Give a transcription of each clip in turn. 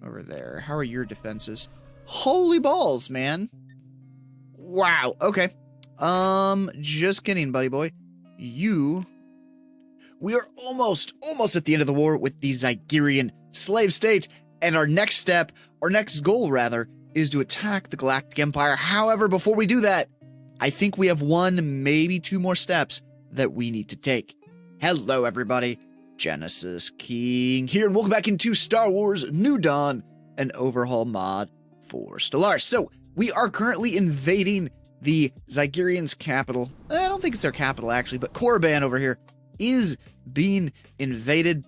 Over there. How are your defenses? Holy balls, man. Wow. Okay. Just kidding, buddy boy. We are almost at the end of the war with the Zygerrian slave state, and our next goal rather, is to attack the Galactic Empire. However, before we do that, I think we have one, maybe two more steps that we need to take. Hello, everybody. Genesis King here, and welcome back into Star Wars New Dawn, an overhaul mod for Stellaris. So, we are currently invading the Zygerrian's capital. I don't think it's their capital, actually, but Korriban over here is being invaded.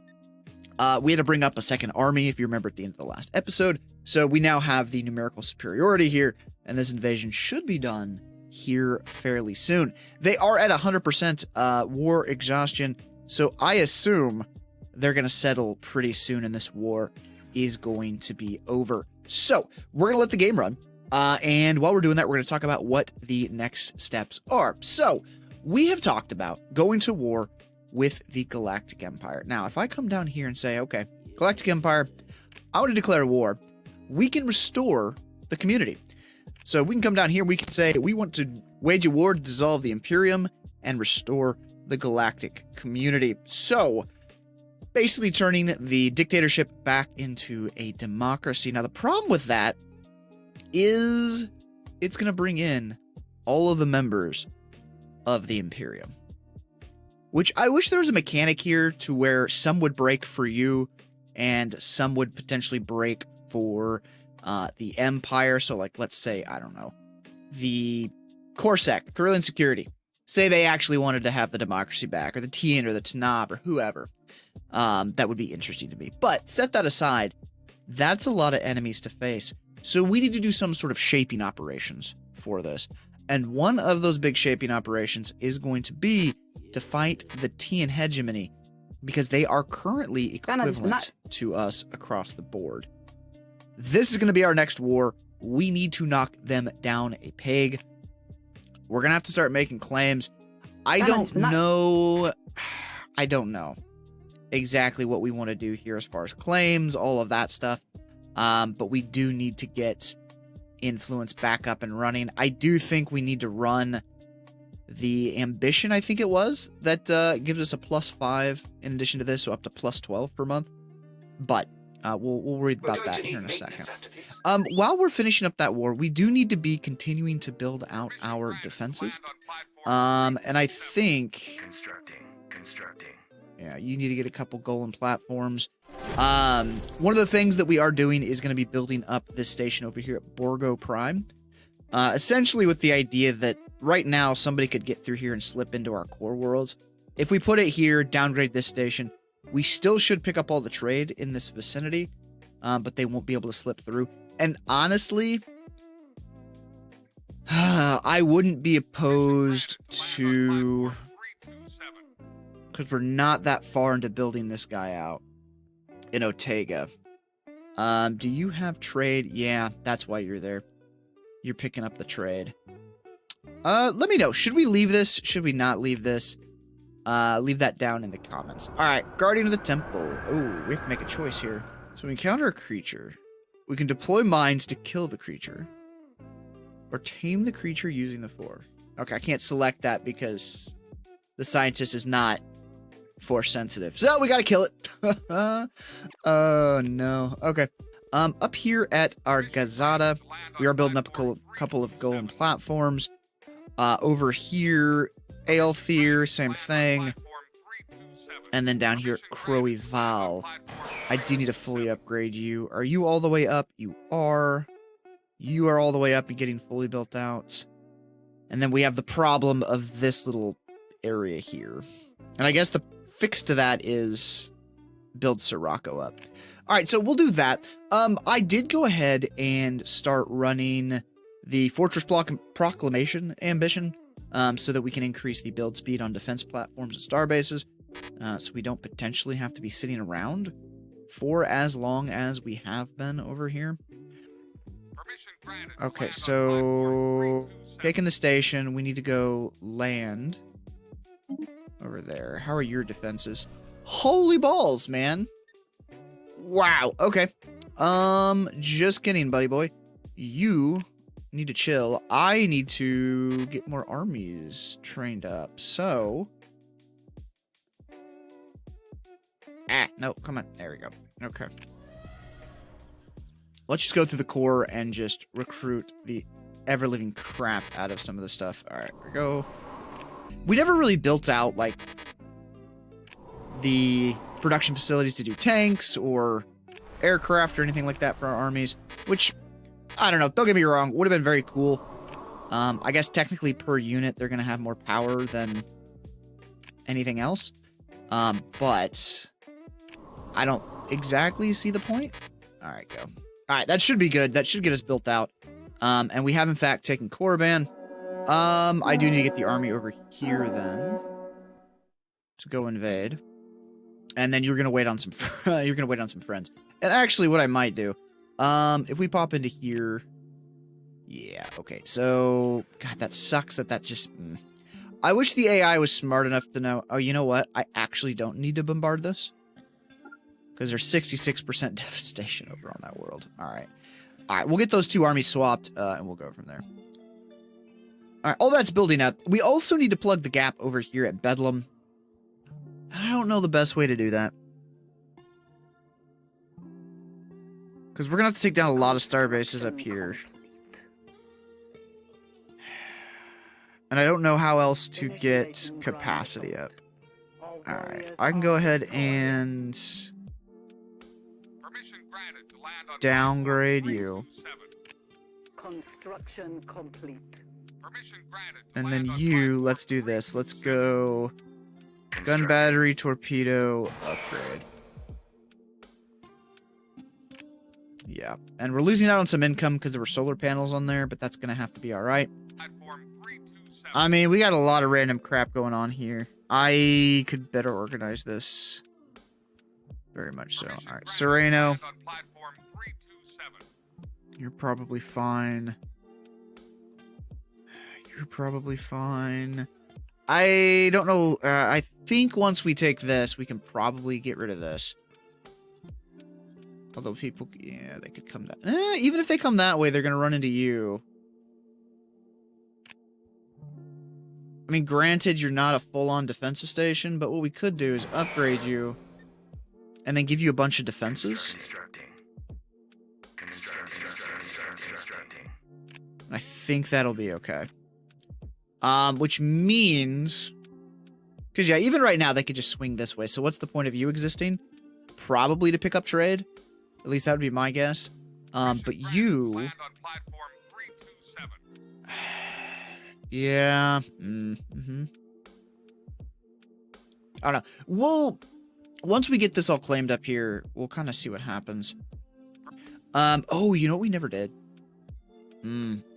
We had to bring up a second army, if you remember at the end of the last episode. So we now have the numerical superiority here, and this invasion should be done here fairly soon. They are at 100% war exhaustion, so I assume they're going to settle pretty soon, and this war is going to be over. So we're going to let the game run, and while we're doing that, we're going to talk about what the next steps are. So we have talked about going to war with the Galactic Empire. Now, if I come down here and say, okay, Galactic Empire, I want to declare war, we can restore the community. So we can come down here, we can say, we want to wage a war to dissolve the Imperium and restore the galactic community. So, basically turning the dictatorship back into a democracy. Now, the problem with that is it's going to bring in all of the members of the Imperium. Which I wish there was a mechanic here to where some would break for you and some would potentially break for the Empire. So, like, let's say, I don't know, the Corsac, Corellian Security. Say they actually wanted to have the democracy back, or the TN, or the Tanob, or whoever. That would be interesting to me. But set that aside, that's a lot of enemies to face. So we need to do some sort of shaping operations for this. And one of those big shaping operations is going to be to fight the TN hegemony, because they are currently equivalent to us across the board. This is going to be our next war. We need to knock them down a peg. We're going to have to start making claims. I don't know exactly what we want to do here as far as claims, all of that stuff. But we do need to get influence back up and running. I do think we need to run the ambition, I think it was, that gives us a +5 in addition to this, so up to +12 per month. But we'll read about that here in a second. While we're finishing up that war, we do need to be continuing to build out our defenses. And I think... Constructing. Yeah, you need to get a couple golem platforms. One of the things that we are doing is going to be building up this station over here at Borgo Prime. Essentially with the idea that right now somebody could get through here and slip into our core worlds. If we put it here, downgrade this station, we still should pick up all the trade in this vicinity, but they won't be able to slip through. And honestly, I wouldn't be opposed to... because we're not that far into building this guy out in Otega. Do you have trade? Yeah, that's why you're there. You're picking up the trade. Let me know. Should we leave this? Should we not leave this? Leave that down in the comments. All right, Guardian of the Temple. Oh, we have to make a choice here. So we encounter a creature. We can deploy mines to kill the creature. Or tame the creature using the Force. Okay, I can't select that because the scientist is not Force sensitive. So we gotta kill it. Oh, no. Okay. Up here at our Gazada, we are building up a couple of golem platforms. Over here, Aelthir, same thing. And then down here at Crowy Val, I do need to fully upgrade you. Are you all the way up? You are. You are all the way up and getting fully built out. And then we have the problem of this little area here. And I guess the fix to that is build Sirocco up. All right, so we'll do that. I did go ahead and start running the Fortress Proclamation ambition so that we can increase the build speed on defense platforms and star bases, so we don't potentially have to be sitting around for as long as we have been over here. Okay, so taking the station, we need to go land over there. How are your defenses? Holy balls, man. Wow. Okay. Just kidding, buddy boy. You need to chill. I need to get more armies trained up. So... no, come on. There we go. Okay. Let's just go through the core and just recruit the ever-living crap out of some of the stuff. Alright, here we go. We never really built out, like, the production facilities to do tanks or aircraft or anything like that for our armies, which, I don't know, don't get me wrong, would have been very cool. I guess technically per unit they're going to have more power than anything else. But I don't exactly see the point. Alright, go. Alright, that should be good. That should get us built out. And we have, in fact, taken Korriban. I do need to get the army over here, then. To go invade. And then you're gonna wait on some friends. And actually, what I might do, if we pop into here... Yeah, okay, so... God, that sucks that that's just... I wish the AI was smart enough to know, oh, you know what? I actually don't need to bombard this. Because there's 66% devastation over on that world. Alright. Alright, we'll get those two armies swapped, and we'll go from there. Alright, all that's building up. We also need to plug the gap over here at Bedlam. I don't know the best way to do that. Because we're going to have to take down a lot of star bases up here. And I don't know how else to get capacity up. Alright, I can go ahead and... downgrade you. Construction complete. And then you, let's do this. Let's go gun battery, torpedo, upgrade. Yeah, and we're losing out on some income because there were solar panels on there, but that's gonna have to be alright. I mean, we got a lot of random crap going on here. I could better organize this. Very much so. Alright, Sereno. You're probably fine. You're probably fine. I don't know. I think once we take this, we can probably get rid of this. Although people, yeah, they could come that. Even if they come that way, they're going to run into you. I mean, granted, you're not a full-on defensive station, but what we could do is upgrade you and then give you a bunch of defenses. I think that'll be okay. Which means... Because, yeah, even right now, they could just swing this way. So what's the point of you existing? Probably to pick up trade. At least that would be my guess. But you... Yeah. I don't know. We'll... Once we get this all claimed up here, we'll kind of see what happens. Oh, you know what we never did?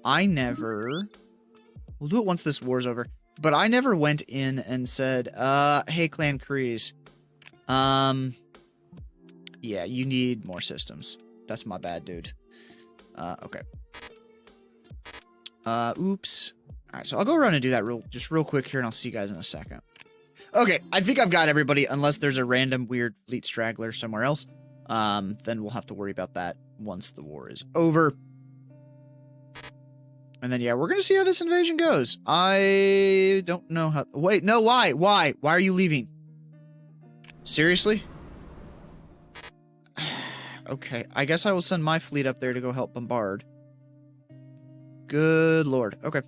I never... We'll do it once this war's over. But I never went in and said, hey, Clan Kreese. Yeah, you need more systems. That's my bad, dude. Okay. Oops. Alright, so I'll go around and do that real quick here, and I'll see you guys in a second. Okay, I think I've got everybody, unless there's a random weird fleet straggler somewhere else. Then we'll have to worry about that once the war is over. And then, yeah, we're gonna see how this invasion goes. I don't know how... Wait, no, why? Why? Why are you leaving? Seriously? Okay, I guess I will send my fleet up there to go help bombard. Good lord. Okay.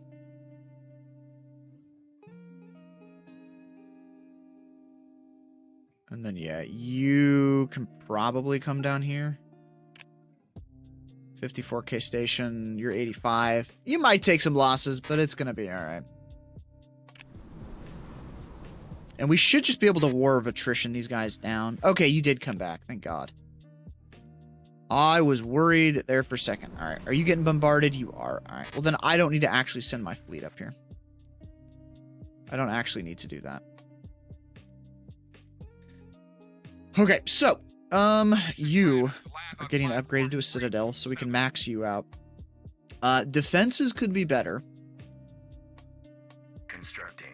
And then, yeah, you can probably come down here. 54k station, you're 85. You might take some losses, but it's gonna be alright. And we should just be able to war of attrition these guys down. Okay, you did come back, thank God. I was worried there for a second. Alright, are you getting bombarded? You are. Alright, well then I don't need to actually send my fleet up here. I don't actually need to do that. Okay, so, you are getting upgraded to a citadel, so we can max you out. Defenses could be better. Constructing.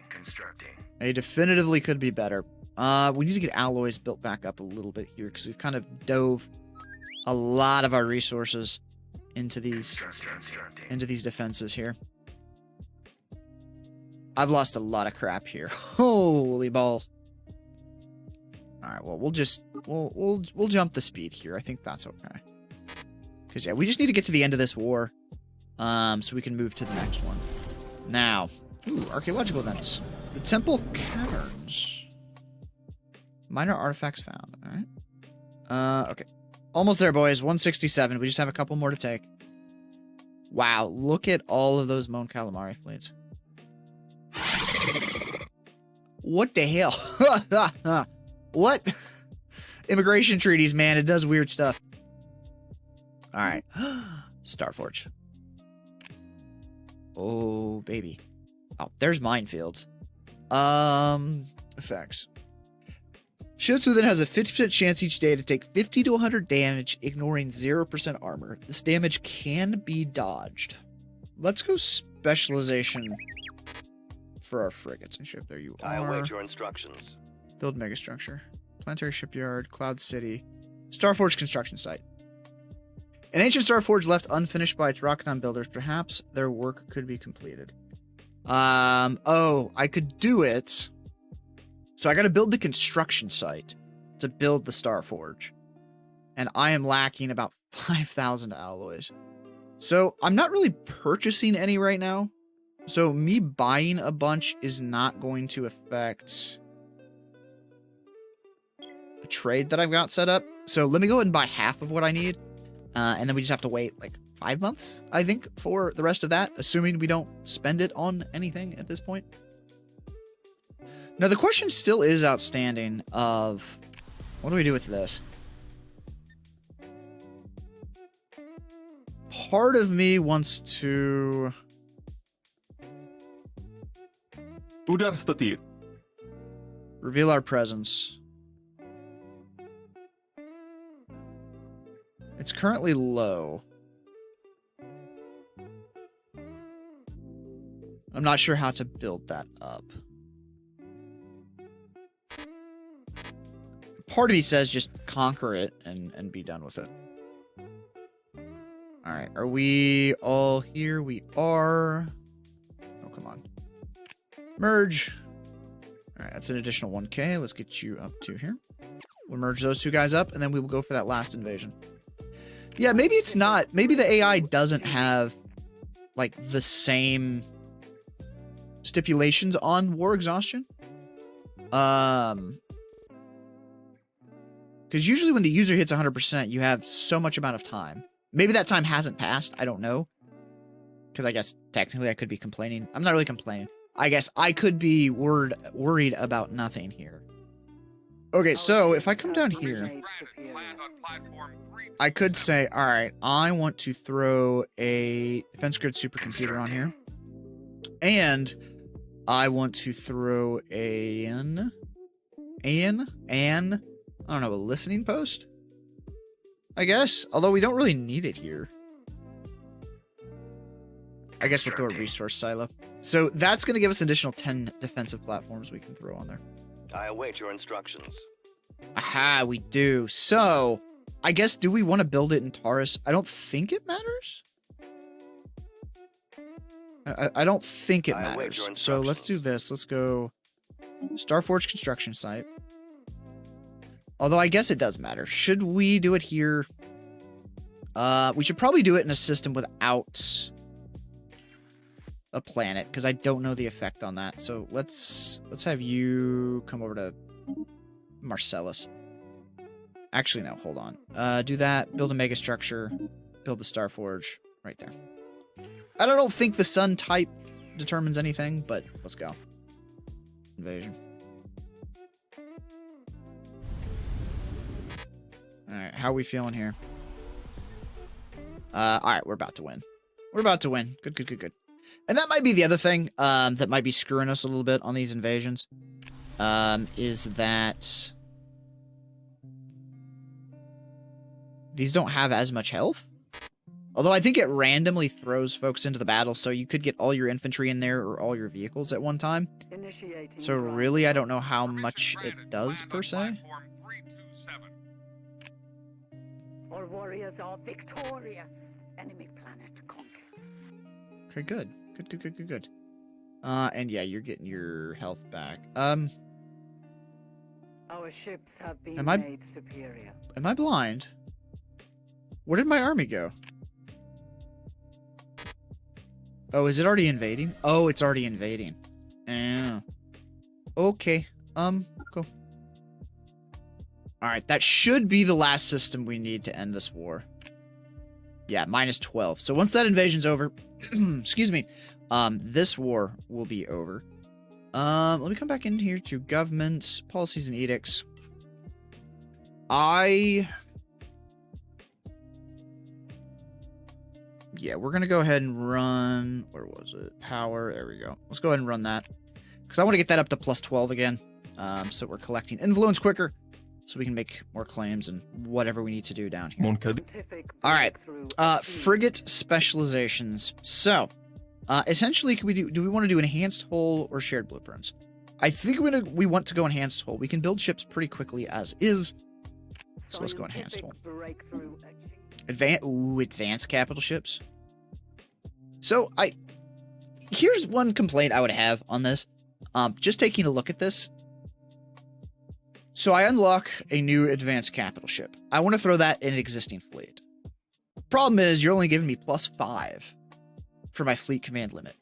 They definitively could be better. We need to get alloys built back up a little bit here, because we've kind of dove a lot of our resources into these defenses here. I've lost a lot of crap here. Holy balls. All right, well, we'll jump the speed here. I think that's okay. Cuz yeah, we just need to get to the end of this war so we can move to the next one. Now, archaeological events. The temple caverns. Minor artifacts found. All right. Okay. Almost there, boys. 167. We just have a couple more to take. Wow, look at all of those Mon Calamari fleets. What the hell? What? Immigration treaties, man. It does weird stuff. All right. Starforge. Oh, baby. Oh, there's minefields. Effects. Ships within has a 50% chance each day to take 50 to 100 damage, ignoring 0% armor. This damage can be dodged. Let's go specialization for our frigates and ship. There you are. I await your instructions. Build megastructure. Planetary shipyard, Cloud City, Starforge construction site. An ancient Starforge left unfinished by its Rockanon builders. Perhaps their work could be completed. Oh, I could do it. So I gotta build the construction site to build the Starforge. And I am lacking about 5,000 alloys. So I'm not really purchasing any right now. So me buying a bunch is not going to affect the trade that I've got set up. So let me go ahead and buy half of what I need. And then we just have to wait like 5 months, I think, for the rest of that, assuming we don't spend it on anything at this point. Now, the question still is outstanding of, what do we do with this? Part of me wants to... reveal our presence. It's currently low. I'm not sure how to build that up. Part of me says just conquer it and be done with it. Alright, are we all here? We are. Oh, come on. Merge. Alright, that's an additional 1k. Let's get you up to here. We'll merge those two guys up, and then we will go for that last invasion. Yeah, maybe it's not. Maybe the AI doesn't have, like, the same stipulations on war exhaustion. Because usually when the user hits 100%, you have so much amount of time. Maybe that time hasn't passed. I don't know. Because I guess technically I could be complaining. I'm not really complaining. I guess I could be worried about nothing here. Okay, so if I come down here, I could say, all right, I want to throw a defense grid supercomputer on here. And I want to throw I don't know, a listening post? I guess, although we don't really need it here. I guess we'll throw a resource silo. So that's going to give us an additional 10 defensive platforms we can throw on there. I await your instructions. Aha, we do. So, I guess, do we want to build it in Taurus? I don't think it matters. I don't think it matters. So let's do this. Let's go Starforge construction site. Although I guess it does matter. Should we do it here? We should probably do it in a system without a planet, because I don't know the effect on that. So let's have you come over to Marcellus. Actually, no, hold on. Do that, build a megastructure, build the Starforge right there. I don't think the sun type determines anything, but let's go. Invasion. Alright, how are we feeling here? Alright, we're about to win. We're about to win. Good, good, good, good. And that might be the other thing that might be screwing us a little bit on these invasions. Is that these don't have as much health. Although I think it randomly throws folks into the battle, so you could get all your infantry in there or all your vehicles at one time. So really, I don't know how much it does, per se. warriors are victorious. Enemy planet conquered. Okay, good. Good. And yeah, you're getting your health back. Our ships have been Am I- made superior. Am I blind? Where did my army go? Oh, is it already invading? Oh, it's already invading. Yeah. Okay. Cool. Alright, that should be the last system we need to end this war. Yeah, -12. So once that invasion's over, excuse me, this war will be over. Let me come back in here to government, policies and edicts. Yeah, we're going to go ahead and run... Where was it? Power. There we go. Let's go ahead and run that. Because I want to get that up to +12 again. So we're collecting influence quicker. So we can make more claims and whatever we need to do down here. Alright. Frigate specializations. So, essentially, do we want to do enhanced hull or shared blueprints? I think we want to go enhanced hull. We can build ships pretty quickly as is. So let's go enhanced hull. Advanced capital ships. So here's one complaint I would have on this. Just taking a look at this. So I unlock a new advanced capital ship. I want to throw that in an existing fleet. Problem is, you're only giving me +5 for my fleet command limit.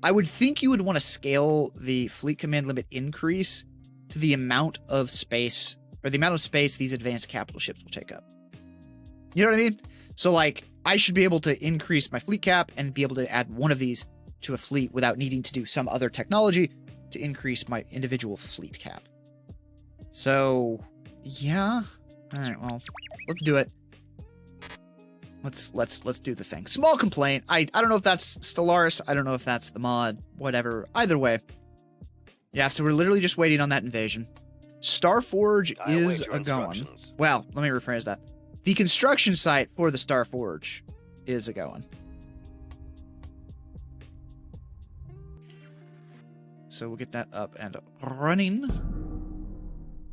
I would think you would want to scale the fleet command limit increase to the amount of space, or the amount of space these advanced capital ships will take up. You know what I mean? So, like, I should be able to increase my fleet cap and be able to add one of these to a fleet without needing to do some other technology to increase my individual fleet cap. So, yeah. All right, well, let's do it. Let's do the thing. Small complaint. I don't know if that's Stellaris. I don't know if that's the mod. Whatever. Either way. Yeah, so we're literally just waiting on that invasion. Starforge is a-going. Well, let me rephrase that. The construction site for the Starforge is a-going. So we'll get that up and running.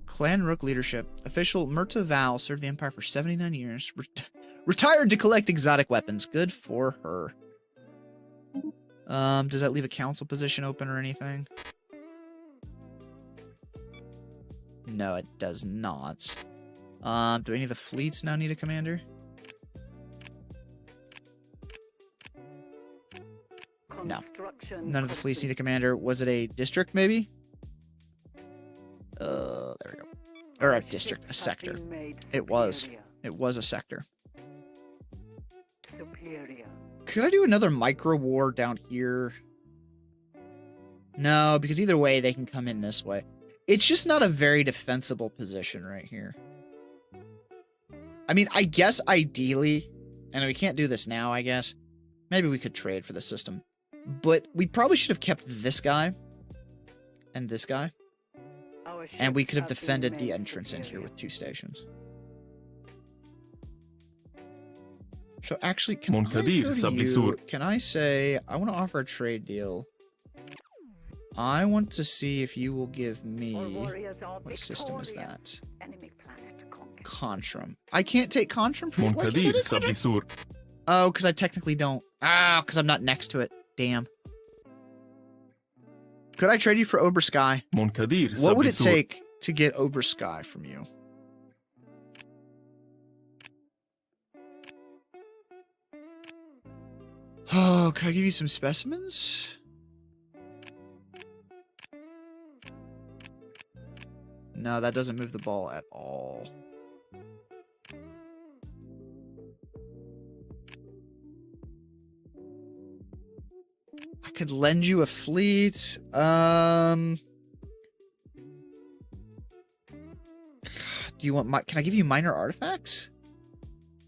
Clan Rook leadership. Official Myrta Val served the Empire for 79 years. Retired to collect exotic weapons. Good for her. Does that leave a council position open or anything? No, it does not. Do any of the fleets now need a commander? No. None of the fleets need a commander. Was it a district, maybe? There we go. Or a district, a sector. It was. It was a sector. Superior. Could I do another micro war down here? No, because either way, they can come in this way. It's just not a very defensible position right here. I mean, I guess ideally, and we can't do this now, I guess. Maybe we could trade for the system. But we probably should have kept this guy and this guy. And we could have defended the entrance in here with 2 stations. So actually, can I say, I want to offer a trade deal. I want to see if you will give me... What system is that? Contrum. I can't take Contrum from you? Oh, because I technically don't. Ah, because I'm not next to it. Damn. Could I trade you for Obersky? What would it take to get Obersky from you? Oh, can I give you some specimens? No, that doesn't move the ball at all. I could lend you a fleet. Do you want can I give you minor artifacts?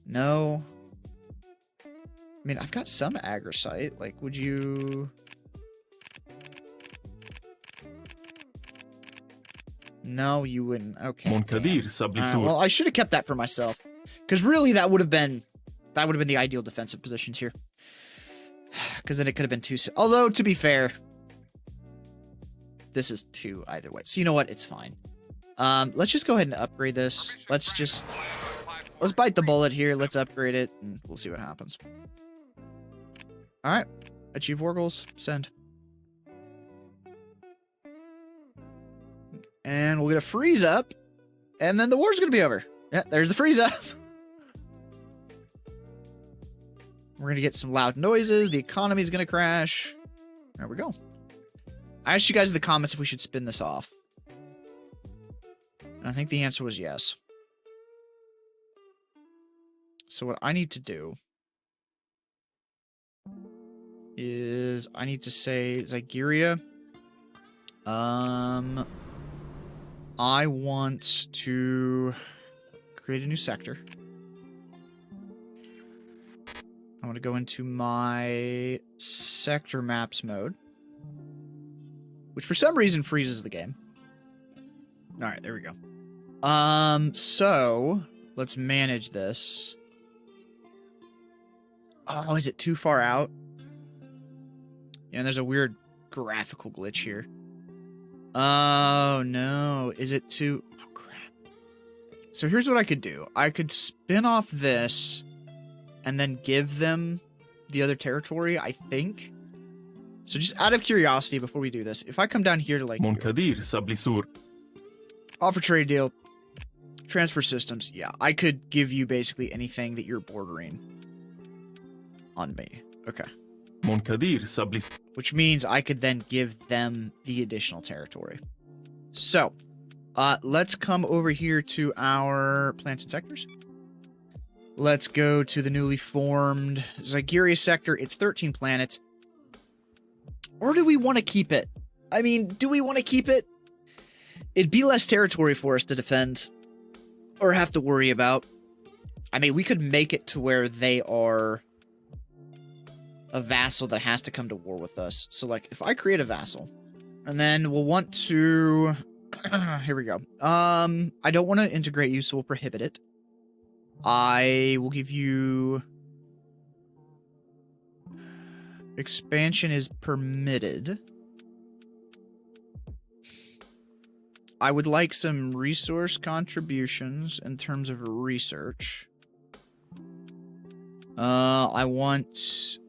No. I mean, I've got some agrosite. Like, would you... No, you wouldn't. Okay. Well, I should have kept that for myself. Because really, that would have been the ideal defensive positions here. Because then it could have been 2... Although, to be fair, this is 2 either way. So you know what? It's fine. Let's just go ahead and upgrade this. Let's Let's bite the bullet here. Let's upgrade it, and we'll see what happens. Alright. Achieve war goals. Send. And we'll get a freeze up, and then the war's gonna be over. Yeah, there's the freeze up. We're gonna get some loud noises. The economy's gonna crash. There we go. I asked you guys in the comments if we should spin this off. And I think the answer was yes. So what I need to do is I need to say Zygerria. I want to create a new sector. I want to go into my sector maps mode, which for some reason freezes the game. All right, there we go. So let's manage this. Oh, is it too far out? Yeah, and there's a weird graphical glitch here. Oh, no. Is it too... Oh, crap. So here's what I could do. I could spin off this and then give them the other territory, I think. So just out of curiosity, before we do this, if I come down here to, like... Offer trade deal. Transfer systems. Yeah, I could give you basically anything that you're bordering on me. Okay. Which means I could then give them the additional territory. So, let's come over here to our plants and sectors. Let's go to the newly formed Zygerria sector. It's 13 planets. Or do we want to keep it? I mean, do we want to keep it? It'd be less territory for us to defend or have to worry about. I mean, we could make it to where they are a vassal that has to come to war with us. So, like, if I create a vassal, and then we'll want to... here we go. I don't want to integrate you, so we'll prohibit it. I will give you... Expansion is permitted. I would like some resource contributions in terms of research. I want...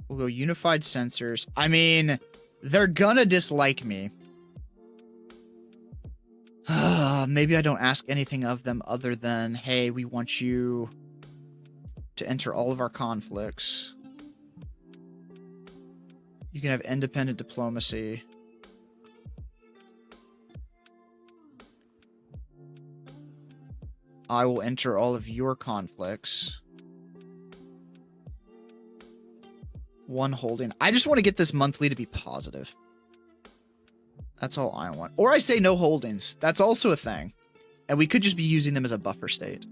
We'll go unified sensors. I mean, they're gonna dislike me. Maybe I don't ask anything of them other than, hey, we want you to enter all of our conflicts. You can have independent diplomacy. I will enter all of your conflicts. One holding. I just want to get this monthly to be positive. That's all I want. Or I say no holdings. That's also a thing. And we could just be using them as a buffer state.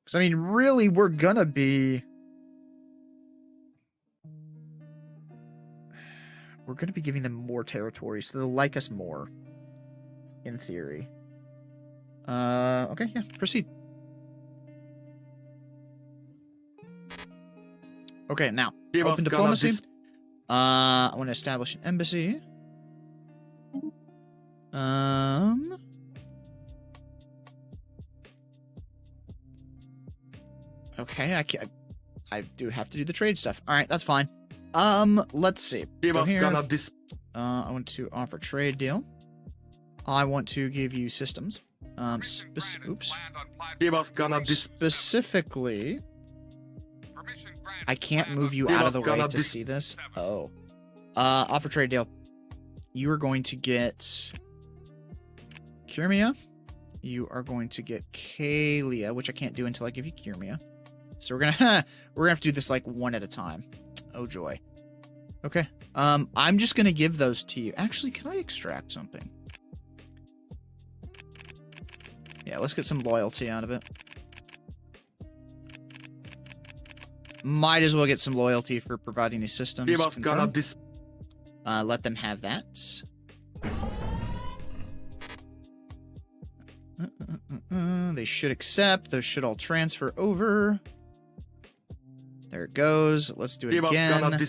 Because, I mean, really, we're gonna be... We're gonna be giving them more territory, so they'll like us more. In theory. Okay, yeah, proceed. Okay, now, open diplomacy. I want to establish an embassy. Okay, I do have to do the trade stuff. All right, that's fine. Let's see. Go here. I want to offer trade deal. I want to give you systems. Oops. Specifically, I can't move you out of the way to see this. Oh. Offer trade deal. You are going to get Kyrmia. You are going to get Kalia, which I can't do until I give you Kyrmia. So we're gonna have to do this like one at a time. Oh joy. Okay. I'm just gonna give those to you. Actually, can I extract something? Yeah, let's get some loyalty out of it. Might as well get some loyalty for providing these systems. Let them have that. They should accept. Those should all transfer over. There it goes. Let's do it again.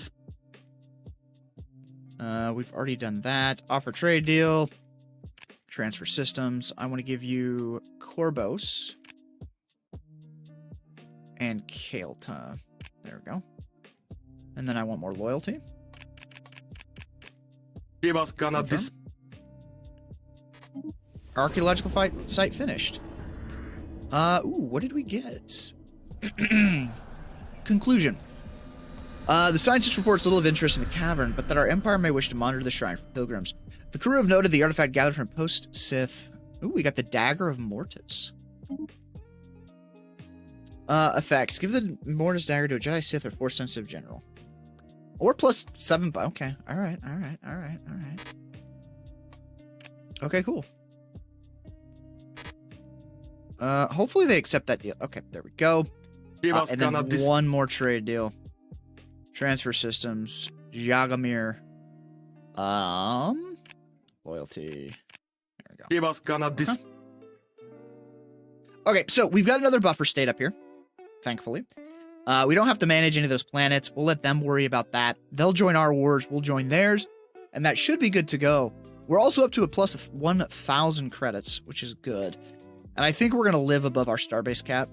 We've already done that. Offer trade deal. Transfer systems. I want to give you Korbos and Kael'ta. There we go. And then I want more loyalty. Archaeological site finished. What did we get? Conclusion. The scientist reports little of interest in the cavern, but that our empire may wish to monitor the shrine for pilgrims. The crew have noted the artifact gathered from post-Sith. Ooh, we got the Dagger of Mortis. Effects. Give the Mortis Dagger to a Jedi, Sith, or Force-sensitive general. Or +7... Okay, alright. Okay, cool. Hopefully they accept that deal. Okay, there we go. And then one more trade deal. Transfer systems. Jagamir. Loyalty. There we go. Huh. Okay, so we've got another buffer state up here. Thankfully. We don't have to manage any of those planets. We'll let them worry about that. They'll join our wars. We'll join theirs. And that should be good to go. We're also up to a plus of 1,000 credits, which is good. And I think we're going to live above our starbase cap.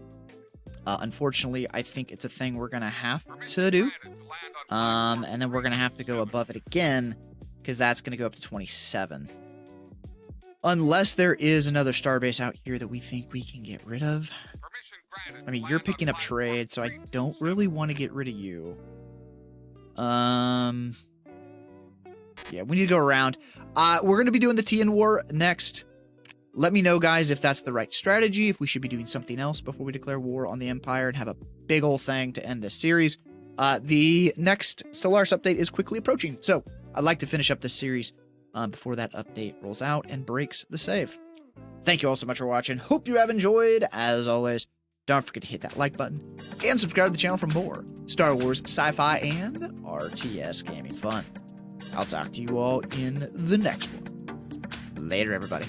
Unfortunately, I think it's a thing we're going to have to do. And then we're going to have to go above it again, because that's going to go up to 27. Unless there is another starbase out here that we think we can get rid of. I mean, you're picking up trade, so I don't really want to get rid of you. Yeah, we need to go around. We're going to be doing the TN War next. Let me know, guys, if that's the right strategy, if we should be doing something else before we declare war on the Empire and have a big old thing to end this series. The next Stellaris update is quickly approaching, so I'd like to finish up this series before that update rolls out and breaks the save. Thank you all so much for watching. Hope you have enjoyed. As always, don't forget to hit that like button and subscribe to the channel for more Star Wars, sci-fi, and RTS gaming fun. I'll talk to you all in the next one. Later, everybody.